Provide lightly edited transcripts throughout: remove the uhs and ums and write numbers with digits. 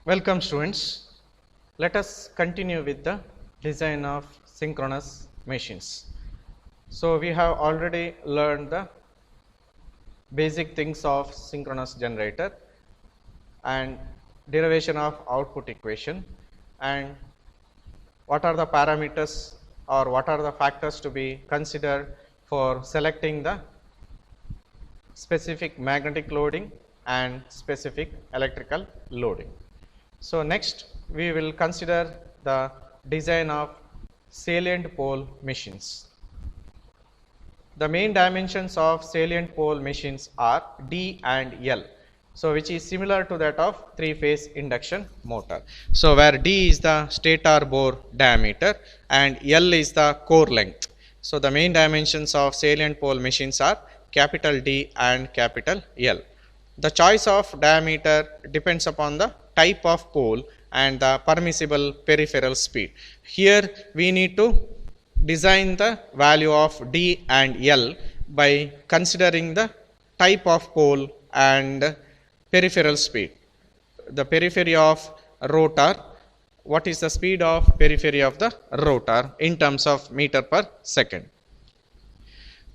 Welcome students. Let us continue with the design of synchronous machines. So we have already learned the basic things of synchronous generator and derivation of output equation and what are the parameters or what are the factors to be considered for selecting the specific magnetic loading and specific electrical loading. So next we will consider the design of salient pole machines. The main dimensions of salient pole machines are D and L. So which is similar to that of three-phase induction motor. So where D is the stator bore diameter and L is the core length. So the main dimensions of salient pole machines are capital D and capital L. The choice of diameter depends upon the type of pole and the permissible peripheral speed. Here we need to design the value of D and L by considering the type of pole and peripheral speed. The periphery of rotor, what is the speed of periphery of the rotor in terms of meter per second.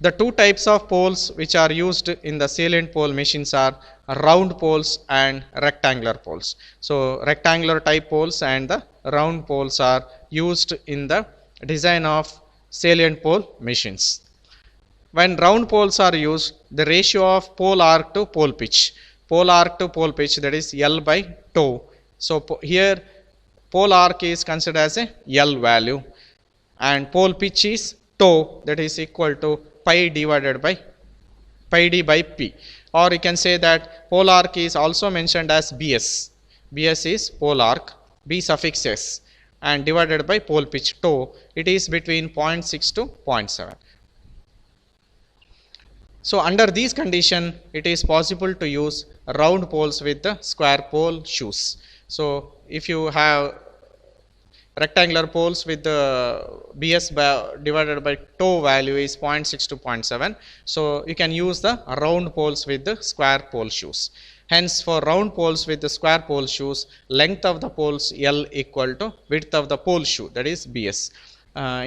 The two types of poles which are used in the salient pole machines are round poles and rectangular poles. So rectangular type poles and the round poles are used in the design of salient pole machines. When round poles are used, the ratio of pole arc to pole pitch, that is L by tau. So here pole arc is considered as a L value and pole pitch is tau, that is equal to pi divided by pi d by p, or you can say that pole arc is also mentioned as Bs. Bs is pole arc, B suffix s, and divided by pole pitch tau, it is between 0.6 to 0.7. So under these conditions, it is possible to use round poles with the square pole shoes. So if you have rectangular poles with the Bs divided by tau value is 0.6 to 0.7. So you can use the round poles with the square pole shoes. Hence for round poles with the square pole shoes, length of the poles L equal to width of the pole shoe, that is Bs.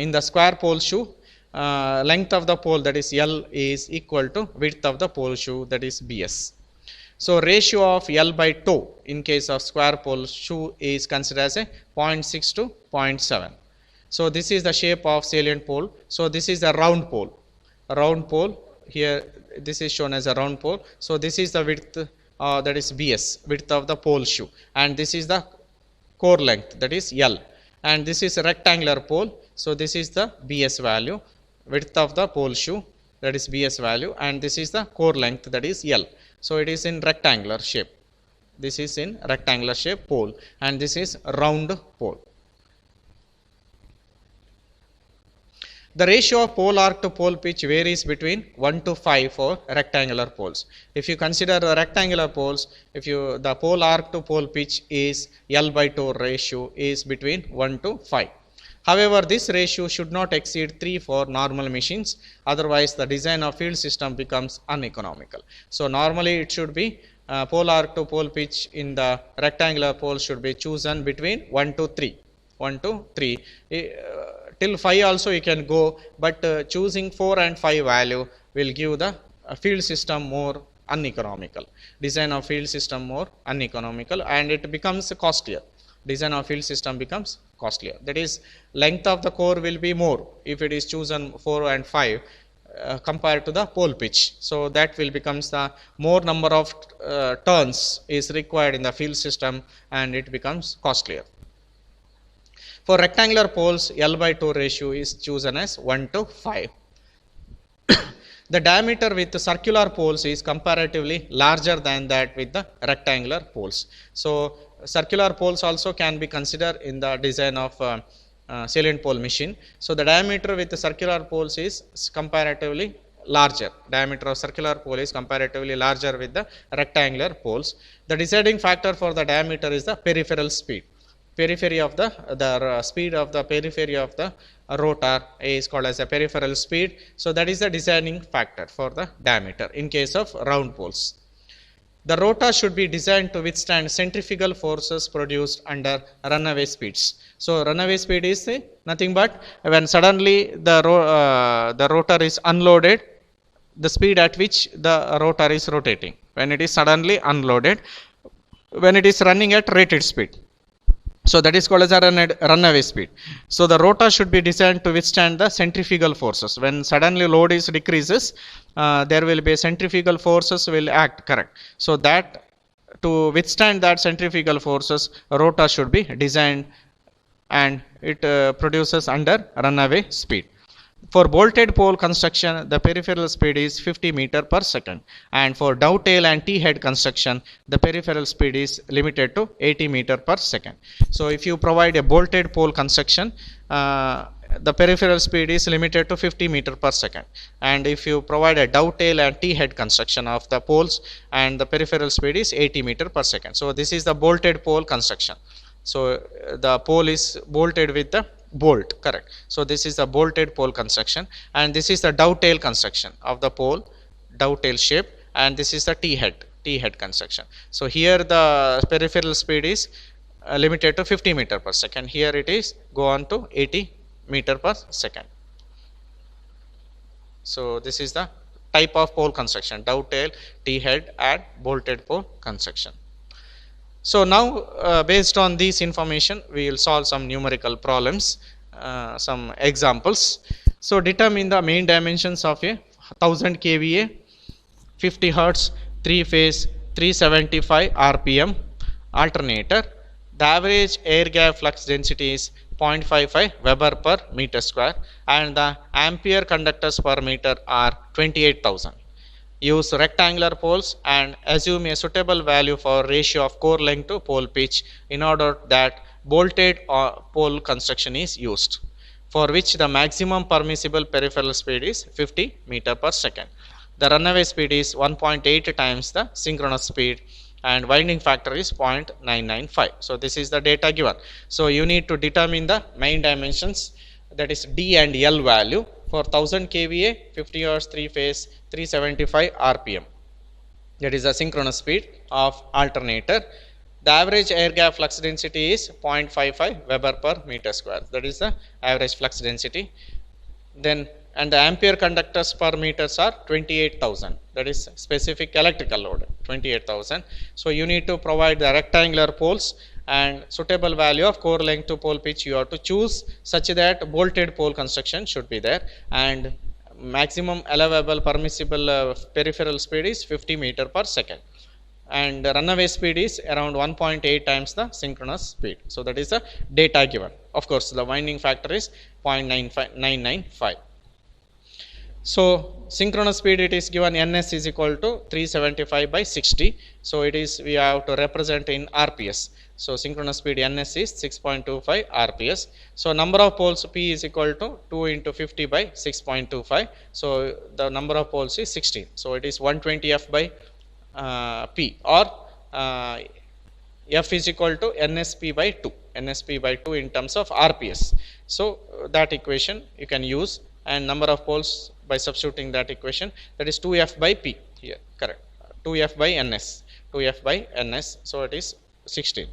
In the square pole shoe, length of the pole, that is L, is equal to width of the pole shoe, that is Bs. So ratio of L by tau in case of square pole shoe is considered as a 0.6 to 0.7. So this is the shape of salient pole. So this is a round pole. Round pole, here this is shown as a round pole. So this is the width, that is Bs, width of the pole shoe, and this is the core length, that is L, and this is a rectangular pole. So this is the Bs value, width of the pole shoe, that is Bs value, and this is the core length, that is L. So it is in rectangular shape. This is in rectangular shape pole and this is round pole. The ratio of pole arc to pole pitch varies between 1 to 5 for rectangular poles. If you consider the rectangular poles, the pole arc to pole pitch is L by tau ratio is between 1 to 5. However, this ratio should not exceed 3 for normal machines, otherwise the design of field system becomes uneconomical. So normally it should be pole arc to pole pitch in the rectangular pole should be chosen between 1 to 3. 1 to 3. Till 5 also you can go, but choosing 4 and 5 value will give the field system more uneconomical. Design of field system more uneconomical and it becomes costlier. Design of field system becomes costlier. That is, length of the core will be more if it is chosen 4 and 5 compared to the pole pitch. So that will becomes the more number of turns is required in the field system and it becomes costlier. For rectangular poles, L by tau ratio is chosen as 1 to 5. The diameter with the circular poles is comparatively larger than that with the rectangular poles. So circular poles also can be considered in the design of salient pole machine. So the diameter with the circular poles is comparatively larger. Diameter of circular pole is comparatively larger with the rectangular poles. The deciding factor for the diameter is the peripheral speed. Periphery of the speed of the periphery of the rotor is called as a peripheral speed. So that is the deciding factor for the diameter in case of round poles. The rotor should be designed to withstand centrifugal forces produced under runaway speeds. So runaway speed is nothing but when suddenly the rotor is unloaded, the speed at which the rotor is rotating. When it is suddenly unloaded, when it is running at rated speed. So that is called as a runaway speed. So the rotor should be designed to withstand the centrifugal forces. When suddenly load is decreases, there will be centrifugal forces will act, correct. So that to withstand that centrifugal forces, rotor should be designed and it produces under runaway speed. For bolted pole construction, the peripheral speed is 50 meter per second, and for dovetail and T-head construction, the peripheral speed is limited to 80 meter per second. So if you provide a bolted pole construction, the peripheral speed is limited to 50 meter per second, and if you provide a dovetail and T-head construction of the poles, and the peripheral speed is 80 meter per second. So this is the bolted pole construction. So the pole is bolted with the bolt, correct. So this is the bolted pole construction, and this is the dovetail construction of the pole, dovetail shape, and this is the T-head construction. So here the peripheral speed is limited to 50 meter per second. Here it is go on to 80 meter per second. So this is the type of pole construction: dovetail, T-head, and bolted pole construction. So now based on this information, we will solve some numerical problems, some examples. So determine the main dimensions of a 1000 kVA 50 Hertz 3 phase 375 RPM alternator. The average air gap flux density is 0.55 Weber per meter square, and the ampere conductors per meter are 28,000. Use rectangular poles and assume a suitable value for ratio of core length to pole pitch in order that bolted pole construction is used, for which the maximum permissible peripheral speed is 50 meter per second. The runaway speed is 1.8 times the synchronous speed, and winding factor is 0.995. So this is the data given. So you need to determine the main dimensions, that is D and L value for 1000 kVA 50 Hz 3 phase 375 RPM. That is the synchronous speed of alternator. The average air gap flux density is 0.55 Weber per meter square. That is the average flux density. Then and the ampere conductors per meters are 28,000. That is specific electrical load 28,000. So you need to provide the rectangular poles and suitable value of core length to pole pitch you have to choose, such that bolted pole construction should be there, and maximum allowable permissible peripheral speed is 50 meter per second, and the runaway speed is around 1.8 times the synchronous speed. So that is the data given. Of course the winding factor is 0.995. So synchronous speed, it is given ns is equal to 375 by 60. So it is, we have to represent in rps. So synchronous speed ns is 6.25 rps. So number of poles p is equal to 2 into 50 by 6.25. So the number of poles is 16. So it is 120 f by p, or f is equal to nsp by 2, nsp by 2 in terms of rps. So that equation you can use, and number of poles by substituting that equation, that is 2f by p here, correct, 2f by ns, 2f by ns. So it is 16.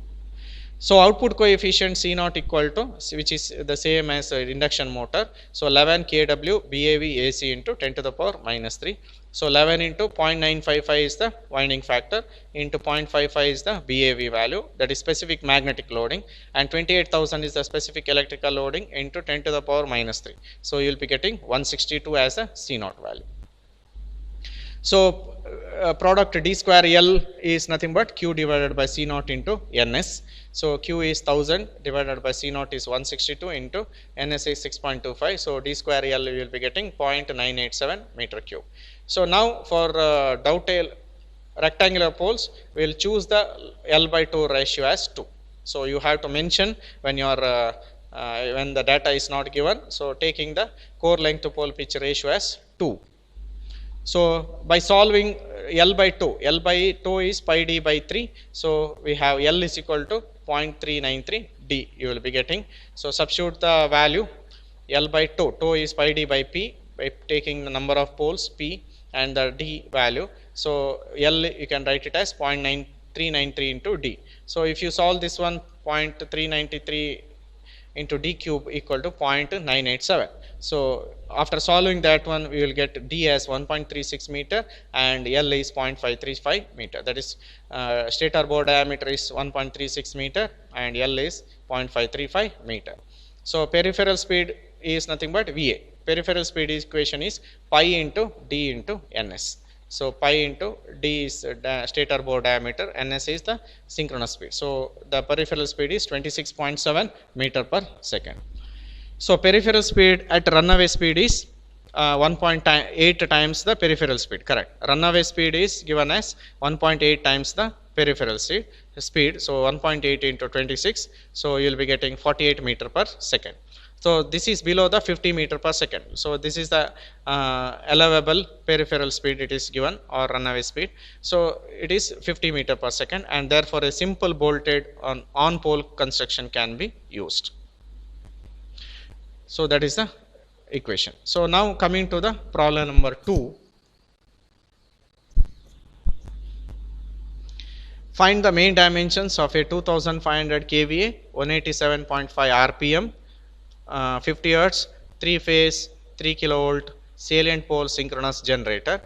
So output coefficient C naught equal to, which is the same as induction motor, so 11 kW BAV AC into 10 to the power minus 3. So 11 into 0.955 is the winding factor, into 0.55 is the BAV value, that is specific magnetic loading, and 28,000 is the specific electrical loading, into 10 to the power minus 3. So you will be getting 162 as a C naught value. So product D square L is nothing but Q divided by C naught into NS. So Q is 1000 divided by C naught is 162 into NS is 6.25. So D square L you will be getting 0.987 meter cube. So now for dovetail rectangular poles, we will choose the L by 2 ratio as 2. So you have to mention when you are when the data is not given. So taking the core length to pole pitch ratio as 2. So by solving L by 2, L by 2 is pi d by 3. So we have L is equal to 0.393 d you will be getting. So substitute the value L by 2, 2 is pi d by p by taking the number of poles p and the d value. So L you can write it as 0.9393 into D. So if you solve this one, 0.393 into D cube equal to 0.987. So after solving that one, we will get D as 1.36 meter and L is 0.535 meter. That is stator bore diameter is 1.36 meter and L is 0.535 meter. So peripheral speed is nothing but VA. Peripheral speed equation is pi into D into NS. So pi into D is stator bore diameter, NS is the synchronous speed. So the peripheral speed is 26.7 meter per second. So peripheral speed at runaway speed is 1.8 times the peripheral speed, correct. Runaway speed is given as 1.8 times the peripheral speed. So 1.8 into 26, so you will be getting 48 meter per second. So this is below the 50 meter per second. So this is the allowable peripheral speed it is given, or runaway speed. So it is 50 meter per second, and therefore a simple bolted on pole construction can be used. So that is the equation. So now coming to the problem number 2. Find the main dimensions of a 2500 kVA 187.5 rpm 50 Hz 3 phase 3 kilovolt salient pole synchronous generator.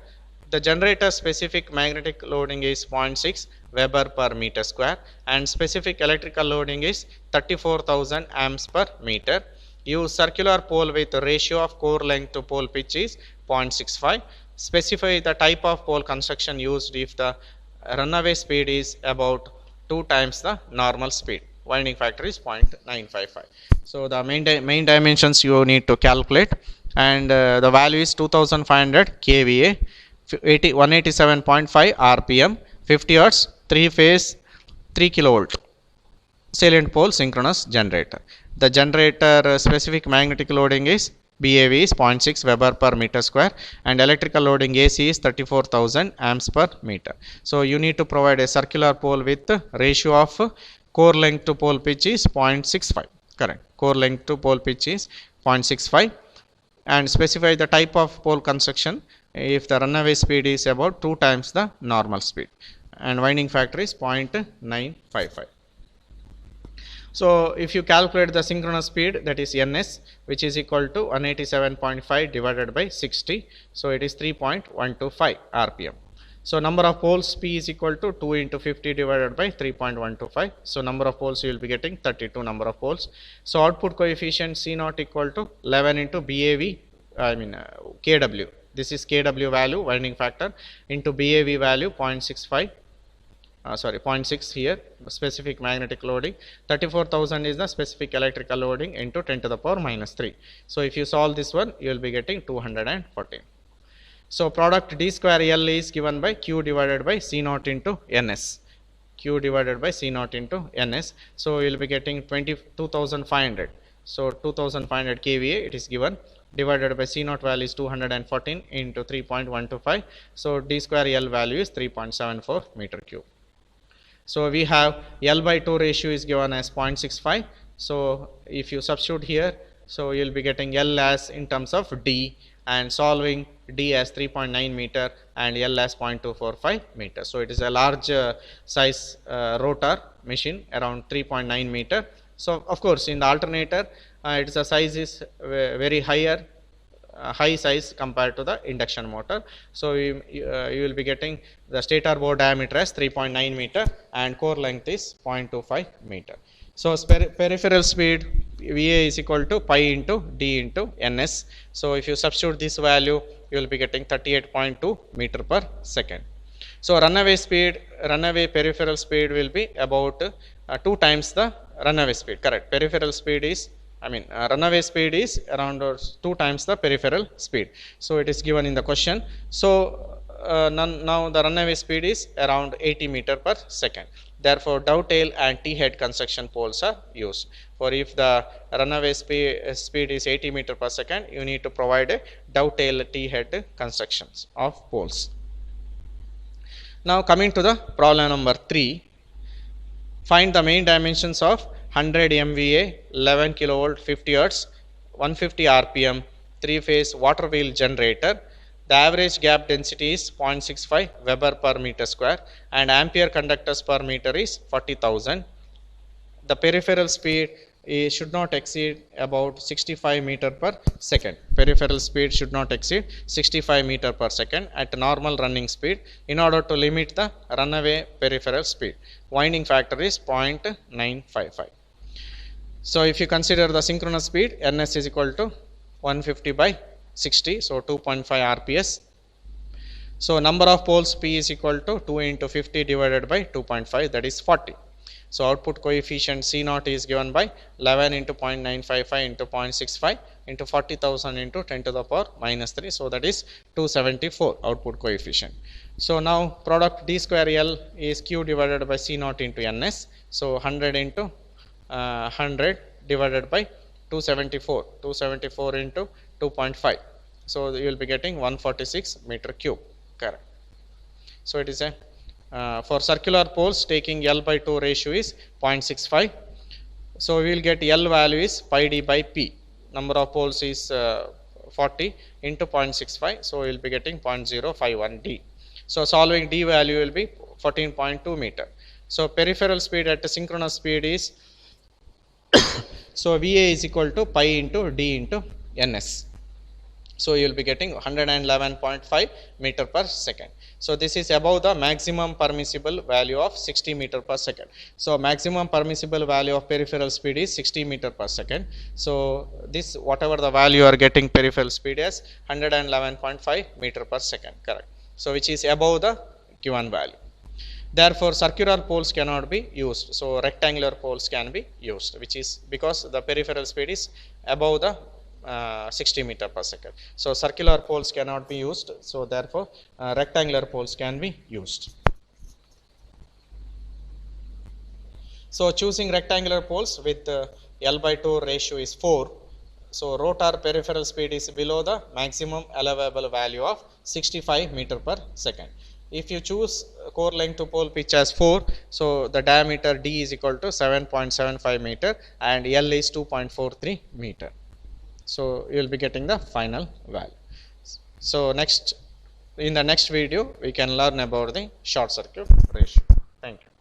The generator specific magnetic loading is 0.6 Weber per meter square and specific electrical loading is 34,000 amps per meter. Use circular pole with a ratio of core length to pole pitch is 0.65. Specify the type of pole construction used if the runaway speed is about 2 times the normal speed. Winding factor is 0.955. So the main dimensions you need to calculate, and the value is 2500 kVA 187.5 rpm 50 Hz 3 phase 3 kilovolt salient pole synchronous generator. The generator specific magnetic loading is BAV is 0.6 Weber per meter square and electrical loading AC is 34,000 amps per meter. So you need to provide a circular pole with ratio of core length to pole pitch is 0.65, correct. Core length to pole pitch is 0.65, and specify the type of pole construction if the runaway speed is about 2 times the normal speed, and winding factor is 0.955. So if you calculate the synchronous speed, that is NS, which is equal to 187.5 divided by 60, so it is 3.125 rpm. So number of poles P is equal to 2 into 50 divided by 3.125. So number of poles you will be getting 32 number of poles. So output coefficient C0 equal to 11 into BAV, KW. This is KW value, winding factor, into BAV value 0.65. 0.6 here, specific magnetic loading. 34,000 is the specific electrical loading into 10 to the power minus 3. So if you solve this one, you will be getting 214. So product D square L is given by Q divided by C0 into NS. Q divided by C0 into NS. So you will be getting 22,500. So 2,500 kVA it is given, divided by C0 value is 214 into 3.125. So D square L value is 3.74 meter cube. So we have L by 2 ratio is given as 0.65. So if you substitute here, so you will be getting L as in terms of D, and solving D as 3.9 meter and L as 0.245 meter. So it is a large size rotor machine, around 3.9 meter. So of course in the alternator its size is very higher, high size compared to the induction motor. So you will be getting the stator bore diameter as 3.9 meter and core length is 0.25 meter. So peripheral speed VA is equal to pi into D into NS. So if you substitute this value, you will be getting 38.2 meter per second. So runaway peripheral speed will be about 2 times the runaway speed, correct. Peripheral speed is, runaway speed is around 2 times the peripheral speed. So it is given in the question. So now the runaway speed is around 80 meter per second. Therefore dovetail and T-head construction poles are used. For if the runaway speed is 80 meter per second, you need to provide a dovetail T-head constructions of poles. Now coming to the problem number 3, find the main dimensions of 100 MVA 11 kilovolt 50 Hz 150 rpm 3 phase water wheel generator. The average gap density is 0.65 Weber per meter square and ampere conductors per meter is 40,000. The peripheral speed should not exceed about 65 meter per second. Peripheral speed should not exceed 65 meter per second at normal running speed in order to limit the runaway peripheral speed. Winding factor is 0.955. So if you consider the synchronous speed, Ns is equal to 150 by 60, so 2.5 RPS. So number of poles P is equal to 2 into 50 divided by 2.5, that is 40. So output coefficient C naught is given by 11 into 0.955 into 0.65 into 40,000 into 10 to the power minus 3. So that is 274 output coefficient. So now product D square L is Q divided by C naught into Ns. So 100 into 100 divided by 274 into 2.5. So you will be getting 146 meter cube. Correct. So it is a for circular poles taking L by 2 ratio is 0.65. So we will get L value is pi d by P. Number of poles is 40 into 0.65. So we will be getting 0.051 D. So solving D value will be 14.2 meter. So peripheral speed at synchronous speed is so VA is equal to pi into D into Ns. So you will be getting 111.5 meter per second. So this is above the maximum permissible value of 60 meter per second. So maximum permissible value of peripheral speed is 60 meter per second. So this whatever the value you are getting peripheral speed as 111.5 meter per second. Correct. So which is above the given value. Therefore circular poles cannot be used. So rectangular poles can be used, which is because the peripheral speed is above the 60 meter per second. So circular poles cannot be used. So therefore rectangular poles can be used. So choosing rectangular poles with L by 2 ratio is 4. So rotor peripheral speed is below the maximum allowable value of 65 meter per second. If you choose core length to pole pitch as 4, so the diameter D is equal to 7.75 meter and L is 2.43 meter. So you will be getting the final value. So in the next video we can learn about the short circuit ratio. Thank you.